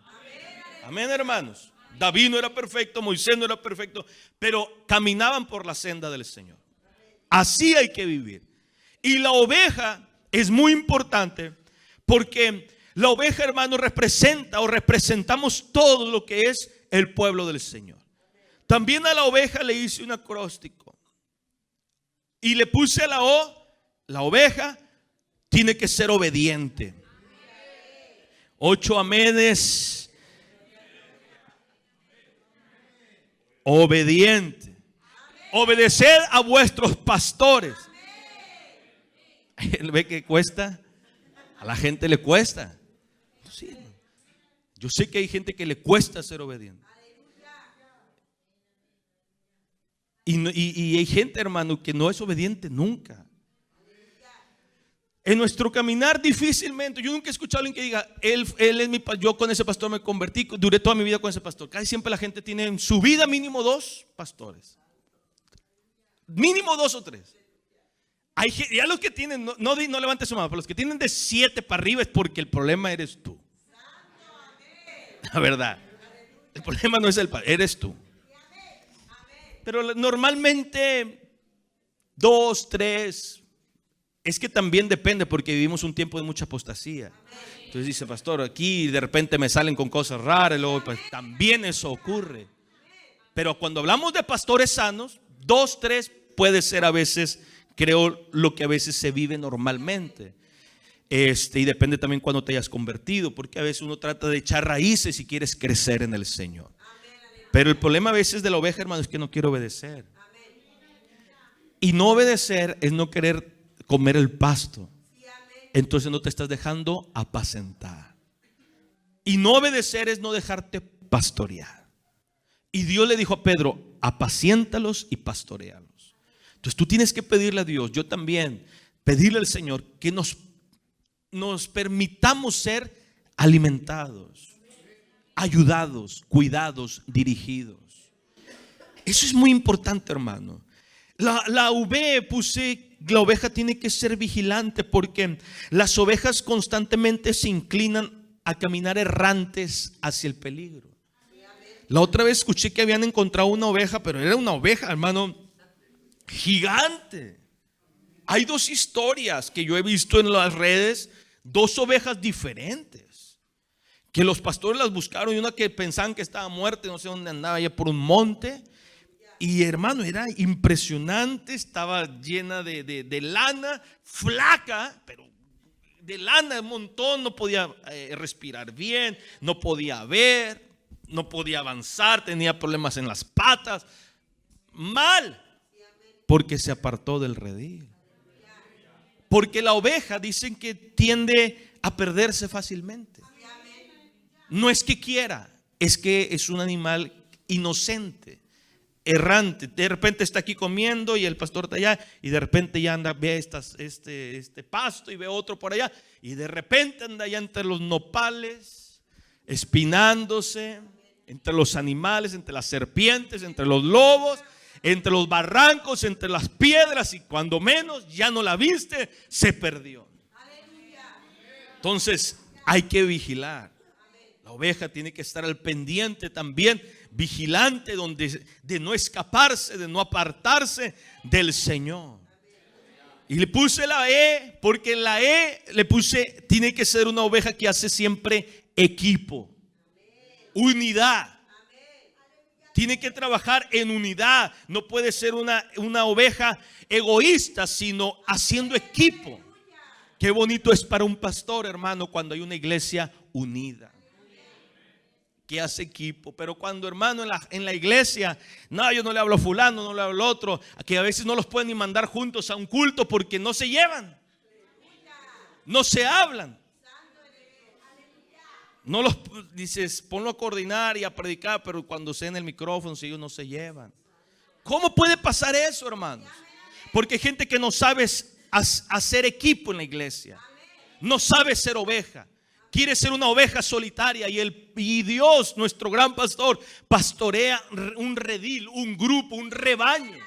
S2: Amén, hermanos. David no era perfecto, Moisés no era perfecto, pero caminaban por la senda del Señor. Así hay que vivir. Y la oveja es muy importante porque la oveja, hermano, representa o representamos todo lo que es el pueblo del Señor. También a la oveja le hice un acróstico y le puse a la O. La oveja tiene que ser obediente. 8 amenes. Obediente. Obedeced a vuestros pastores. ¿Ve que cuesta? A la gente le cuesta. Sí. Yo sé que hay gente que le cuesta ser obediente. Y hay gente, hermano, que no es obediente nunca. En nuestro caminar difícilmente, yo nunca he escuchado a alguien que diga, él es mi pastor, yo con ese pastor me convertí, duré toda mi vida con ese pastor. Casi siempre la gente tiene en su vida mínimo 2 pastores. Mínimo 2 o 3. Hay, ya los que tienen, no levante su mano, pero los que tienen de 7 para arriba es porque el problema eres tú. La verdad. El problema no es el pastor, eres tú. Pero normalmente 2, 3. Es que también depende porque vivimos un tiempo de mucha apostasía. Entonces dice, pastor, aquí de repente me salen con cosas raras. Y luego pues también eso ocurre. Pero cuando hablamos de pastores sanos, 2, 3 puede ser a veces, creo, lo que a veces se vive normalmente. Y depende también cuando te hayas convertido, porque a veces uno trata de echar raíces y quieres crecer en el Señor. Pero el problema a veces de la oveja, hermano, es que no quiere obedecer. Y no obedecer es no querer comer el pasto. Entonces no te estás dejando apacentar. Y no obedecer es no dejarte pastorear. Y Dios le dijo a Pedro, apaciéntalos y pastorealos. Entonces tú tienes que pedirle a Dios, yo también, pedirle al Señor que nos permitamos ser alimentados, ayudados, cuidados, dirigidos. Eso es muy importante, hermano. La oveja tiene que ser vigilante porque las ovejas constantemente se inclinan a caminar errantes hacia el peligro. La otra vez escuché que habían encontrado una oveja, pero era una oveja, hermano, gigante. Hay 2 historias que yo he visto en las redes, 2 ovejas diferentes, que los pastores las buscaron y una que pensaban que estaba muerta, no sé dónde andaba, allá por un monte. Y hermano, era impresionante, estaba llena de lana, flaca, pero de lana un montón, no podía respirar bien, no podía ver, no podía avanzar, tenía problemas en las patas, mal, porque se apartó del redil. Porque la oveja dicen que tiende a perderse fácilmente. No es que quiera, es que es un animal inocente, errante. De repente está aquí comiendo y el pastor está allá y de repente ya anda, ve este pasto y ve otro por allá y de repente anda allá entre los nopales, espinándose, entre los animales, entre las serpientes, entre los lobos, entre los barrancos, entre las piedras, y cuando menos ya no la viste, se perdió. Entonces hay que vigilar. La oveja tiene que estar al pendiente también, vigilante, de no escaparse, de no apartarse del Señor. Y le puse la E, porque en la E le puse, tiene que ser una oveja que hace siempre equipo, unidad. Tiene que trabajar en unidad. No puede ser una oveja egoísta, sino haciendo equipo. Qué bonito es para un pastor, hermano, cuando hay una iglesia unida, que hace equipo. Pero cuando, hermano, en la iglesia, no, yo no le hablo a fulano, no le hablo al otro, que a veces no los pueden ni mandar juntos a un culto porque no se llevan, no se hablan. No los dices, ponlo a coordinar y a predicar, pero cuando sea en el micrófono, si ellos no se llevan. ¿Cómo puede pasar eso, hermanos? Porque hay gente que no sabe hacer equipo en la iglesia, no sabe ser oveja. Quiere ser una oveja solitaria, y Dios, nuestro gran pastor, pastorea un redil, un grupo, un rebaño.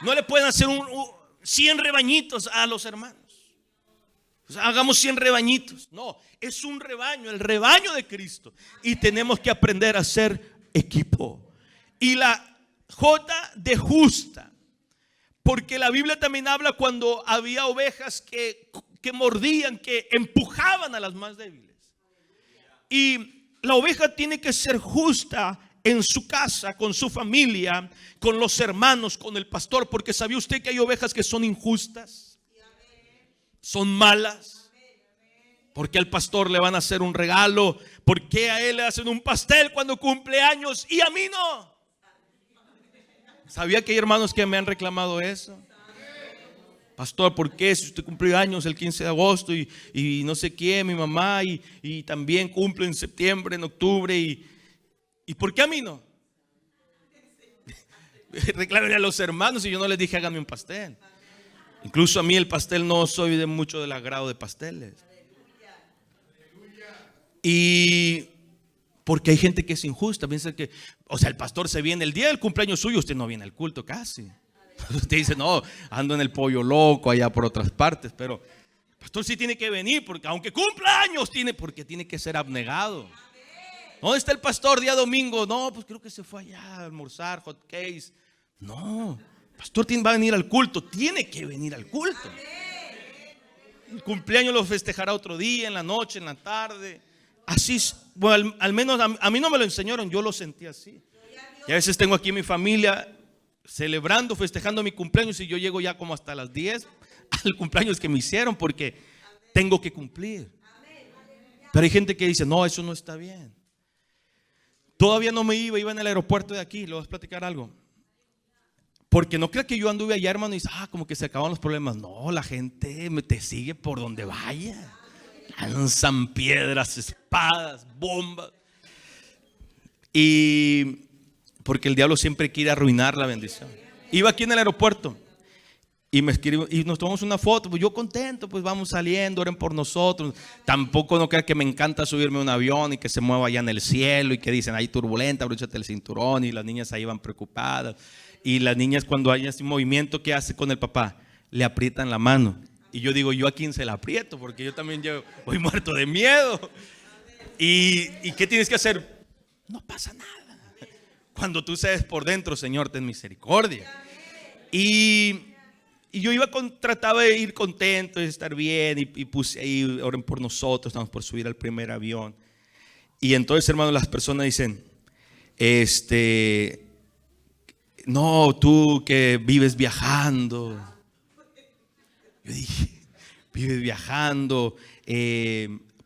S2: No le pueden hacer 100 rebañitos a los hermanos. O sea, hagamos 100 rebañitos. No, es un rebaño, el rebaño de Cristo. Y tenemos que aprender a hacer equipo. Y la J de justa, porque la Biblia también habla cuando había ovejas que mordían, que empujaban a las más débiles. Y la oveja tiene que ser justa en su casa, con su familia, con los hermanos, con el pastor. Porque ¿sabía usted que hay ovejas que son injustas? Son malas. ¿Por qué al pastor le van a hacer un regalo? ¿Por qué a él le hacen un pastel cuando cumple años y a mí no? ¿Sabía que hay hermanos que me han reclamado eso? Pastor, ¿por qué si usted cumplió años el 15 de agosto y no sé qué, mi mamá y también cumple en septiembre, en octubre y ¿por qué a mí no? Reclámenle a los hermanos, y yo no les dije háganme un pastel. Incluso a mí el pastel no soy de mucho del agrado de pasteles. Y porque hay gente que es injusta, piensa que, o sea, el pastor se viene el día del cumpleaños suyo, usted no viene al culto casi. Usted dice, no, ando en el Pollo Loco allá por otras partes, pero el pastor sí tiene que venir, porque aunque cumpla años, porque tiene que ser abnegado. ¿Dónde está el pastor día domingo? No, pues creo que se fue allá a almorzar, hot cakes. No, el pastor va a venir al culto, tiene que venir al culto. El cumpleaños lo festejará otro día, en la noche, en la tarde. Así, bueno, al menos a mí no me lo enseñaron, yo lo sentí así. Y a veces tengo aquí mi familia celebrando, festejando mi cumpleaños, y yo llego ya como hasta las 10 al cumpleaños que me hicieron, porque tengo que cumplir. Pero hay gente que dice, no, eso no está bien. Todavía no me iba en el aeropuerto de aquí. Le voy a platicar algo. Porque no crea que yo anduve allá, hermano, y dice, como que se acaban los problemas. No, la gente te sigue por donde vaya. Lanzan piedras, espadas, bombas. Y porque el diablo siempre quiere arruinar la bendición. Iba aquí en el aeropuerto y me escribió y nos tomamos una foto. Pues yo contento, pues vamos saliendo, oren por nosotros. Tampoco no crean que me encanta subirme a un avión y que se mueva allá en el cielo y que dicen hay turbulenta, abróchate el cinturón, y las niñas ahí van preocupadas. Y las niñas, cuando hay ese movimiento, ¿qué hace con el papá? Le aprietan la mano. Y yo digo, ¿yo a quién se la aprieto? Porque yo también voy muerto de miedo. ¿Y qué tienes que hacer? No pasa nada. Cuando tú sabes por dentro, Señor, ten misericordia. Y yo trataba de ir contento, de estar bien, y puse ahí, oren por nosotros, estamos por subir al primer avión. Y entonces, hermanos, las personas dicen, no, tú que vives viajando. Yo dije, vives viajando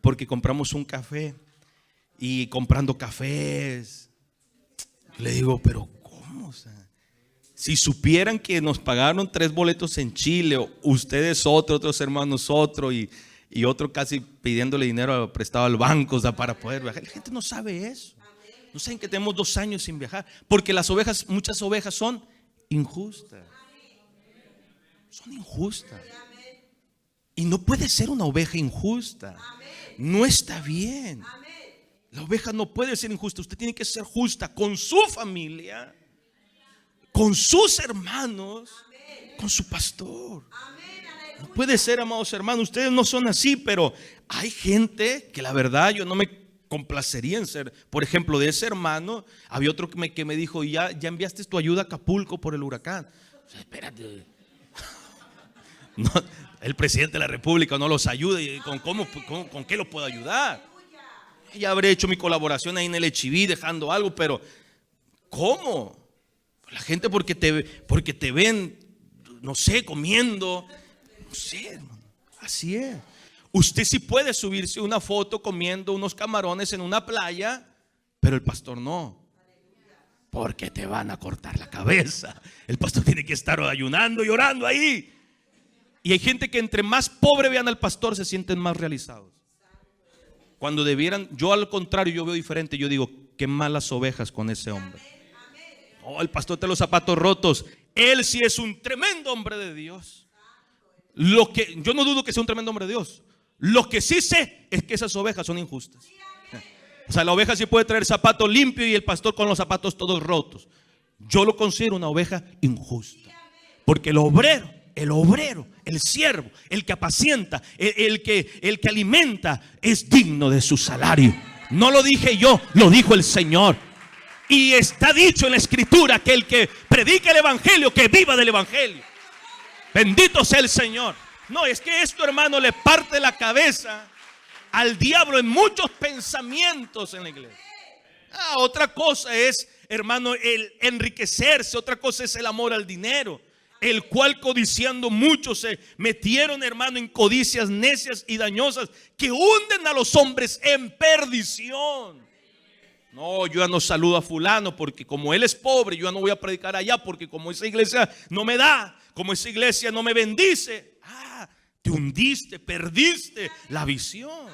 S2: porque compramos un café y comprando cafés. Le digo, pero ¿cómo? O sea, si supieran que nos pagaron 3 boletos en Chile, ustedes otros hermanos otro, y otro casi pidiéndole dinero prestado al banco, o sea, para poder viajar. La gente no sabe eso. No saben que tenemos 2 años sin viajar, porque muchas ovejas son injustas. Son injustas. Y no puede ser una oveja injusta. No está bien. La oveja no puede ser injusta. Usted tiene que ser justa con su familia, con sus hermanos, con su pastor. No puede ser, amados hermanos, ustedes no son así, pero hay gente que la verdad yo no me complacería en ser. Por ejemplo, de ese hermano, había otro que me dijo, ya enviaste tu ayuda a Acapulco por el huracán. O sea, espérate. No, el presidente de la República no los ayuda. ¿Con qué los puedo ayudar? Ya habré hecho mi colaboración ahí en el HIV dejando algo, pero ¿cómo? La gente porque te ven, no sé, comiendo. No sé, hermano. Así es. Usted sí puede subirse una foto comiendo unos camarones en una playa, pero el pastor no. Porque te van a cortar la cabeza. El pastor tiene que estar ayunando y orando ahí. Y hay gente que entre más pobre vean al pastor se sienten más realizados. Cuando debieran, yo al contrario, yo veo diferente. Yo digo, qué malas ovejas con ese hombre. Oh, el pastor tiene los zapatos rotos. Él sí es un tremendo hombre de Dios. Yo no dudo que sea un tremendo hombre de Dios. Lo que sí sé es que esas ovejas son injustas. O sea, la oveja sí puede traer zapatos limpios y el pastor con los zapatos todos rotos. Yo lo considero una oveja injusta. Porque el obrero, el siervo, el que apacienta, el que alimenta, es digno de su salario. No lo dije yo, lo dijo el Señor. Y está dicho en la Escritura que el que predica el evangelio, que viva del evangelio. Bendito sea el Señor. No, es que esto, hermano, le parte la cabeza al diablo en muchos pensamientos en la iglesia. Otra cosa es, hermano, el enriquecerse. Otra cosa es el amor al dinero, el cual codiciando muchos se metieron, hermano, en codicias necias y dañosas que hunden a los hombres en perdición. No, yo ya no saludo a fulano porque como él es pobre, yo ya no voy a predicar allá porque como esa iglesia no me da, como esa iglesia no me bendice. Te hundiste, perdiste la visión.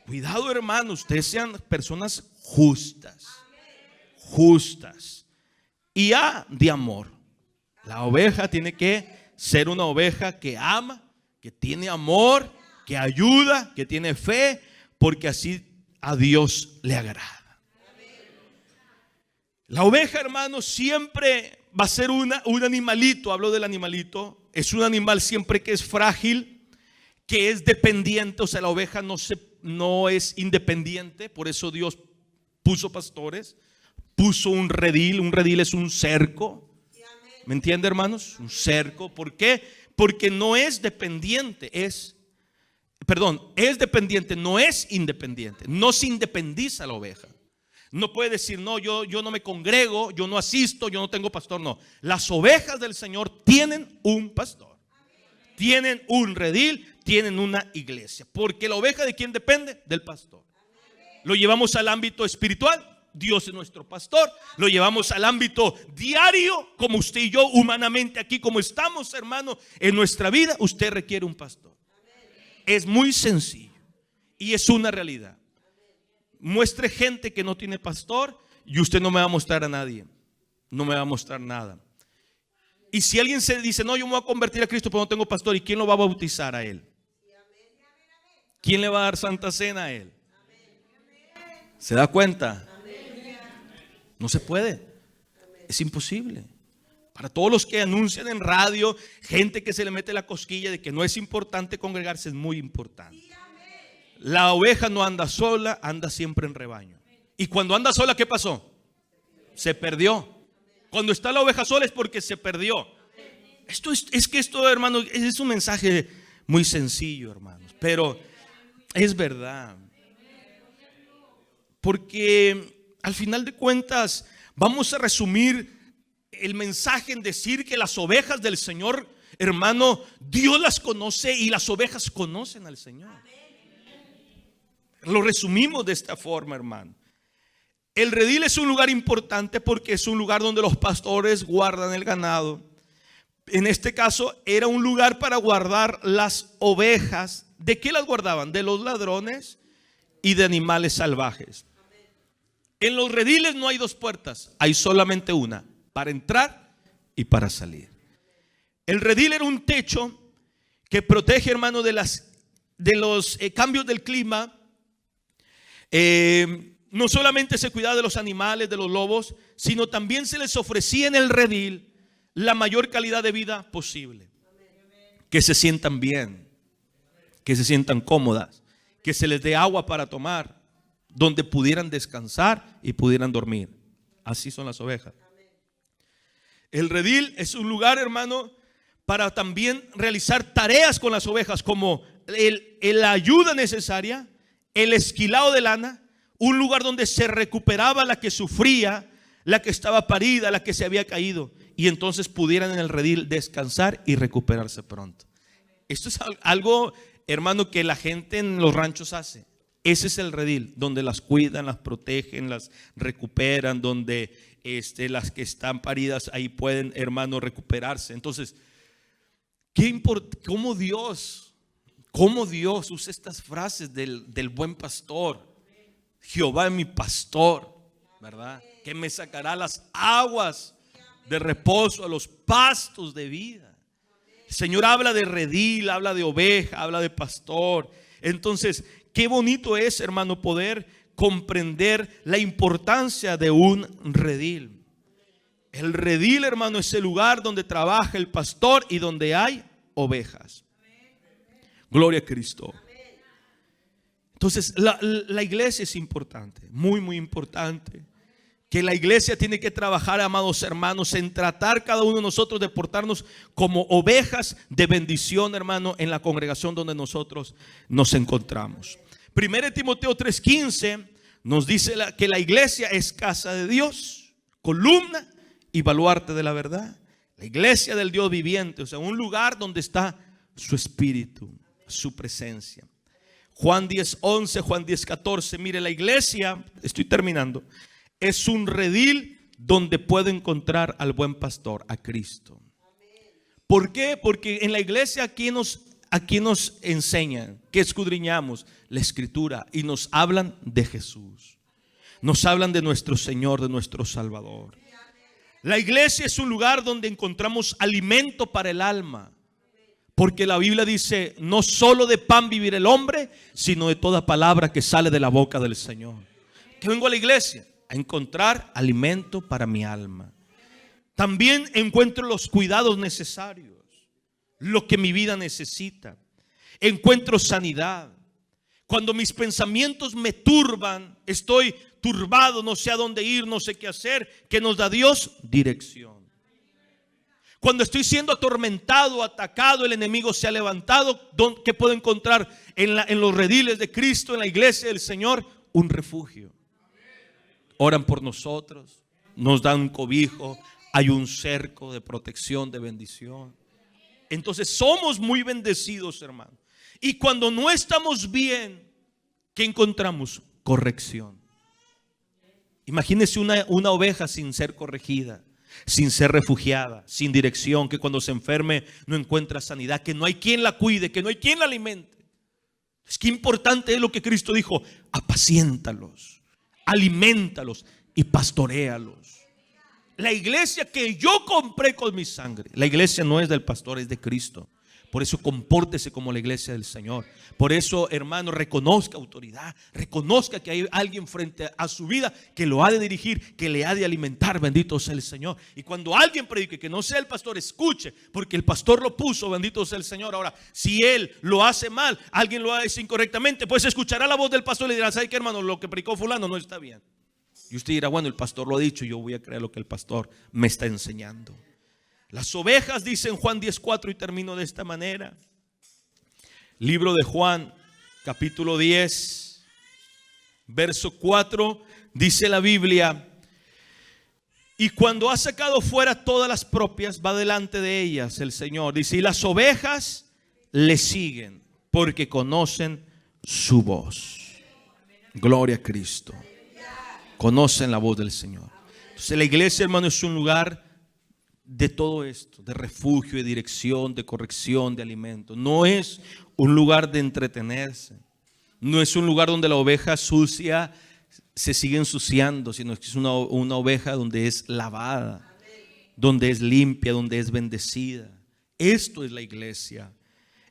S2: Cuidado, hermano, ustedes sean personas justas. Justas. Y de amor. La oveja tiene que ser una oveja que ama, que tiene amor, que ayuda, que tiene fe, porque así a Dios le agrada. La oveja, hermano, siempre va a ser un animalito. Hablo del animalito. Es un animal siempre que es frágil, que es dependiente. O sea, la oveja no es independiente. Por eso Dios puso pastores, puso un redil. Un redil es un cerco. ¿Me entiende, hermanos? Un cerco. ¿Por qué? Porque no es dependiente. Es dependiente, no es independiente. No se independiza la oveja. No puede decir, no, yo no me congrego, yo no asisto, yo no tengo pastor. No, las ovejas del Señor tienen un pastor, tienen un redil, tienen una iglesia. Porque la oveja, ¿de quién depende? Del pastor. Lo llevamos al ámbito espiritual, Dios es nuestro pastor. Lo llevamos al ámbito diario, como usted y yo humanamente aquí, como estamos, hermano, en nuestra vida, usted requiere un pastor. Es muy sencillo y es una realidad. Muestre gente que no tiene pastor y usted no me va a mostrar a nadie. No me va a mostrar nada. Y si alguien se dice, no, yo me voy a convertir a Cristo pero no tengo pastor, ¿y quién lo va a bautizar a él? ¿Quién le va a dar Santa Cena a él? ¿Se da cuenta? No se puede. Es imposible. Para todos los que anuncian en radio, gente que se le mete la cosquilla de que no es importante congregarse, es muy importante. La oveja no anda sola, anda siempre en rebaño. Y cuando anda sola, ¿qué pasó? Se perdió. Cuando está la oveja sola es porque se perdió. Esto, hermano, es un mensaje muy sencillo, hermanos, pero es verdad. Porque al final de cuentas vamos a resumir el mensaje en decir que las ovejas del Señor, hermano, Dios las conoce y las ovejas conocen al Señor. Lo resumimos de esta forma, hermano. El redil es un lugar importante porque es un lugar donde los pastores guardan el ganado. En este caso era un lugar para guardar las ovejas. ¿De qué las guardaban? De los ladrones y de animales salvajes. En los rediles no hay dos puertas, hay solamente una, para entrar y para salir. El redil era un techo que protege, hermano, de los cambios del clima. no solamente se cuidaba de los animales, de los lobos, sino también se les ofrecía en el redil la mayor calidad de vida posible. Que se sientan bien, que se sientan cómodas, que se les dé agua para tomar, donde pudieran descansar y pudieran dormir. Así son las ovejas. El redil es un lugar, hermano, para también realizar tareas con las ovejas, como la ayuda necesaria, el esquilado de lana, un lugar donde se recuperaba la que sufría, la que estaba parida, la que se había caído, y entonces pudieran en el redil descansar y recuperarse pronto. Esto es algo, hermano, que la gente en los ranchos hace. Ese es el redil, donde las cuidan, las protegen, las recuperan, donde las que están paridas ahí pueden, hermano, recuperarse. Entonces, ¿cómo Dios usa estas frases del buen pastor? Jehová es mi pastor, ¿verdad? Que me sacará las aguas de reposo, a los pastos de vida. El Señor habla de redil, habla de oveja, habla de pastor. Entonces, qué bonito es, hermano, poder comprender la importancia de un redil. El redil, hermano, es el lugar donde trabaja el pastor y donde hay ovejas. Gloria a Cristo. Entonces, la iglesia es importante, muy, muy importante. Que la iglesia tiene que trabajar, amados hermanos, en tratar cada uno de nosotros de portarnos como ovejas de bendición, hermano, en la congregación donde nosotros nos encontramos. 1 Timoteo 3:15 nos dice que la iglesia es casa de Dios, columna y baluarte de la verdad. La iglesia del Dios viviente, o sea, un lugar donde está su espíritu, su presencia. Juan 10:11, Juan 10:14. Mire, la iglesia, estoy terminando, es un redil donde puedo encontrar al buen pastor, a Cristo. ¿Por qué? Porque en la iglesia aquí nos enseñan, que escudriñamos la escritura y nos hablan de Jesús. Nos hablan de nuestro Señor, de nuestro Salvador. La iglesia es un lugar donde encontramos alimento para el alma. Porque la Biblia dice, no solo de pan vivir el hombre, sino de toda palabra que sale de la boca del Señor. ¿Qué vengo a la iglesia? A encontrar alimento para mi alma. También encuentro los cuidados necesarios, lo que mi vida necesita. Encuentro sanidad. Cuando mis pensamientos me turban, estoy turbado, no sé a dónde ir, no sé qué hacer, ¿qué nos da Dios? Dirección. Cuando estoy siendo atormentado, atacado, el enemigo se ha levantado, ¿qué puedo encontrar en los rediles de Cristo, en la iglesia del Señor? Un refugio. Oran por nosotros, nos dan un cobijo, hay un cerco de protección, de bendición. Entonces somos muy bendecidos, hermano. Y cuando no estamos bien, ¿qué encontramos? Corrección. Imagínese una oveja sin ser corregida, sin ser refugiada, sin dirección, que cuando se enferme no encuentra sanidad, que no hay quien la cuide, que no hay quien la alimente. Es que importante es lo que Cristo dijo: apaciéntalos, alimentalos y pastoréalos. La iglesia que yo compré con mi sangre, la iglesia no es del pastor, es de Cristo. Por eso compórtese como la iglesia del Señor. Por eso, hermano, reconozca autoridad. Reconozca que hay alguien frente a su vida que lo ha de dirigir, que le ha de alimentar. Bendito sea el Señor. Y cuando alguien predique que no sea el pastor, escuche, porque el pastor lo puso. Bendito sea el Señor. Ahora, si él lo hace mal, alguien lo hace incorrectamente, pues escuchará la voz del pastor y le dirá: ¿sabe qué, hermano? Lo que predicó fulano no está bien. Y usted dirá: bueno, el pastor lo ha dicho, yo voy a creer lo que el pastor me está enseñando. Las ovejas, dice en Juan 10:4, y termino de esta manera. Libro de Juan, capítulo 10, verso 4, dice la Biblia: y cuando ha sacado fuera todas las propias, va delante de ellas el Señor. Dice: y las ovejas le siguen, porque conocen su voz. Gloria a Cristo. Conocen la voz del Señor. Entonces la iglesia, hermano, es un lugar de todo esto, de refugio, de dirección, de corrección, de alimento. No es un lugar de entretenerse. No es un lugar donde la oveja sucia se sigue ensuciando, sino que es una oveja donde es lavada, donde es limpia, donde es bendecida. Esto es la iglesia.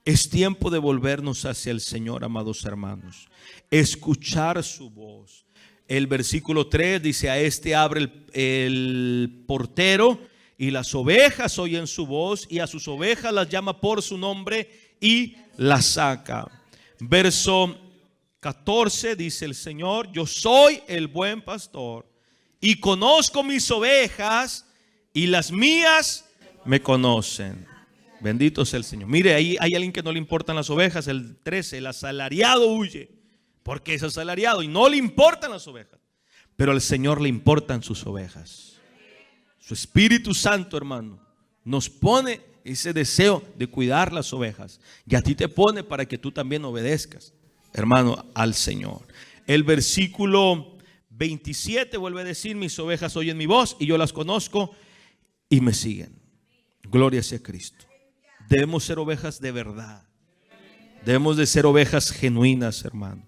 S2: Es tiempo de volvernos hacia el Señor, amados hermanos. Escuchar su voz. El versículo 3 dice: a este abre el portero, y las ovejas oyen su voz, y a sus ovejas las llama por su nombre y las saca. Verso 14 dice el Señor: yo soy el buen pastor y conozco mis ovejas, y las mías me conocen. Bendito sea el Señor. Mire, ahí hay alguien que no le importan las ovejas. El 13, el asalariado huye porque es asalariado y no le importan las ovejas, pero al Señor le importan sus ovejas. Su Espíritu Santo, hermano, nos pone ese deseo de cuidar las ovejas, y a ti te pone para que tú también obedezcas, hermano, al Señor. El versículo 27 vuelve a decir: mis ovejas oyen mi voz y yo las conozco y me siguen. Gloria sea a Cristo. Debemos ser ovejas de verdad. Debemos de ser ovejas genuinas, hermano.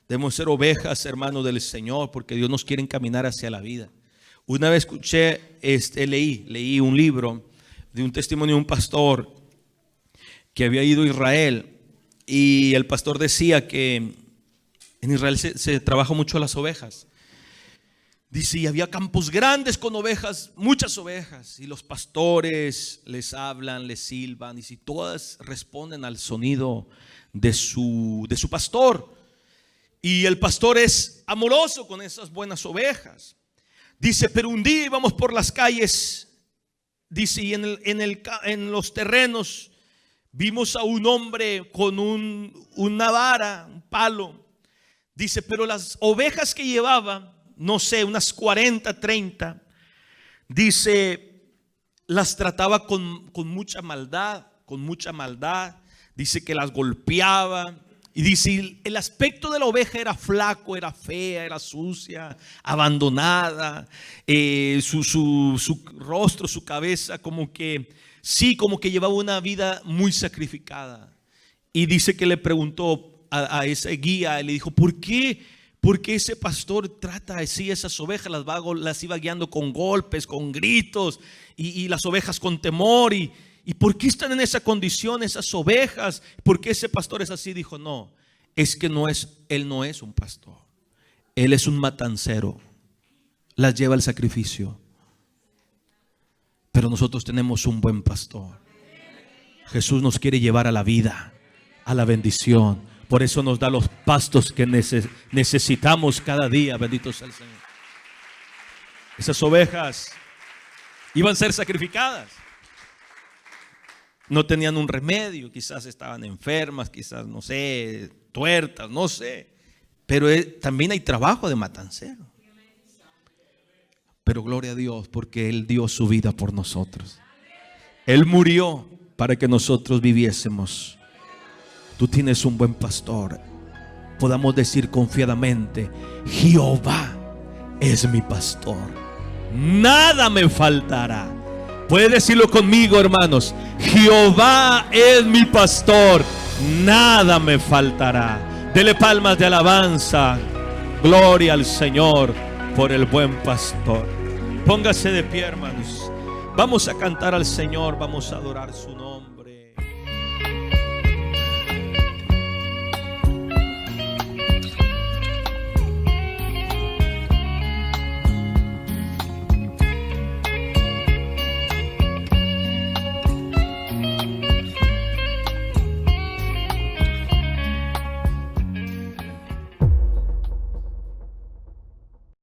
S2: Debemos ser ovejas, hermano, del Señor, porque Dios nos quiere encaminar hacia la vida. Una vez escuché, leí un libro de un testimonio de un pastor que había ido a Israel, y el pastor decía que en Israel se trabaja mucho las ovejas. Dice, y había campos grandes con ovejas, muchas ovejas, y los pastores les hablan, les silban, y si todas responden al sonido de su pastor. Y el pastor es amoroso con esas buenas ovejas. Dice, pero un día íbamos por las calles, dice, y en los terrenos vimos a un hombre con una vara, un palo. Dice, pero las ovejas que llevaba, no sé, unas 40, 30, dice, las trataba con mucha maldad, dice que las golpeaba, y dice, el aspecto de la oveja era flaco, era fea, era sucia, abandonada, su rostro, su cabeza, como que llevaba una vida muy sacrificada. Y dice que le preguntó a ese guía, le dijo, ¿por qué ese pastor trata así esas ovejas? Las iba guiando con golpes, con gritos, y las ovejas con temor. ¿Y por qué están en esa condición esas ovejas? ¿Por qué ese pastor es así? Dijo, no, es que él no es un pastor. Él es un matancero. Las lleva al sacrificio. Pero nosotros tenemos un buen pastor. Jesús nos quiere llevar a la vida, a la bendición. Por eso nos da los pastos que necesitamos cada día. Bendito sea el Señor. Esas ovejas iban a ser sacrificadas. No tenían un remedio. Quizás estaban enfermas, quizás, no sé, tuertas, no sé. Pero también hay trabajo de matancero. Pero gloria a Dios, porque Él dio su vida por nosotros. Él murió para que nosotros viviésemos. Tú tienes un buen pastor. Podamos decir confiadamente, Jehová es mi pastor, nada me faltará. Puede decirlo conmigo, hermanos. Jehová es mi pastor, nada me faltará. Dele palmas de alabanza. Gloria al Señor por el buen pastor. Póngase de pie, hermanos. Vamos a cantar al Señor, vamos a adorar su nombre.